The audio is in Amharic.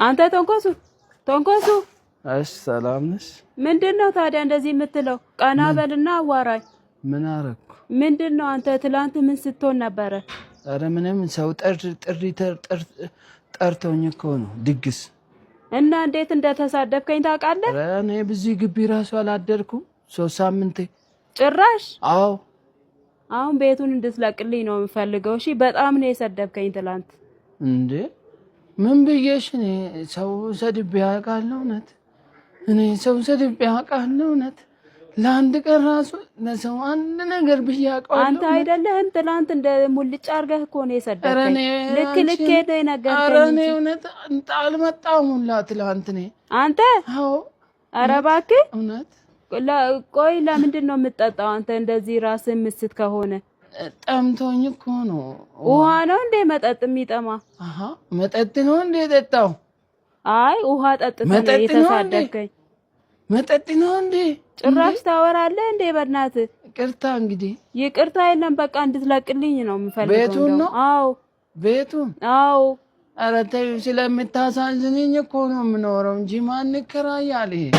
አንተ ተንኮሱ ሰላም ነሽ? ምንድነው ታዲያ እንደዚህ የምትለው? ቀና በልና አዋራኝ። ምን አረኩ? ምንድነው አንተ ትላንት ምን ስትሆን ነበረ? አረ ምንም ሰው ጠርቶኝ እኮ ነው ድግስ። እና እንዴት እንደተሳደብከኝ ታውቃለህ? አረ እኔ ብዙ ግቢ ራሱ አላደርኩም 3 ሳምንት ጭራሽ። አዎ አሁን ቤቱን እንድትለቅልኝ ነው የምፈልገው። እሺ በጣም ነው የሰደብከኝ ትላንት። እንዴ ምን ብዬሽ? እኔ ሰው ሰድቤ አውቃለሁ? እውነት እኔ ሰው ሰድቤ አውቃለሁ? እውነት ለአንድ ቀን ራሱ ለሰው አንድ ነገር ብዬ አውቃለሁ? አንተ አይደለህም ትላንት እንደ ሙልጭ አድርገህ እኮ ነው የሰደብከኝ። ልክ ነው የነገርከኝ። ኧረ እኔ እውነት አልመጣሁም ሁላ ትላንት እኔ። አንተ? አዎ። ኧረ እባክህ እውነት። ቆይ ለምንድን ነው የምትጠጣው አንተ እንደዚህ ራስህ ምስት ከሆነ? ጠምቶኝ እኮ ነው። ውሃ ነው እንዴ መጠጥ የሚጠማ? አሃ መጠጥ ነው እንዴ የጠጣው? አይ ውሃ ጠጥተህ ነው የተሳደብከኝ። መጠጥ ነው እንዴ? ጭራሽ ታወራለህ እንዴ? በእናትህ ይቅርታ። እንግዲህ ይቅርታ የለም፣ በቃ እንድትለቅልኝ ነው የምፈልገው። ቤቱን ነው? አዎ ቤቱን። አዎ። ኧረ ተይው፣ ስለምታሳዝነኝ እኮ ነው የምኖረው እንጂ ማን ይከራያል? ይሄ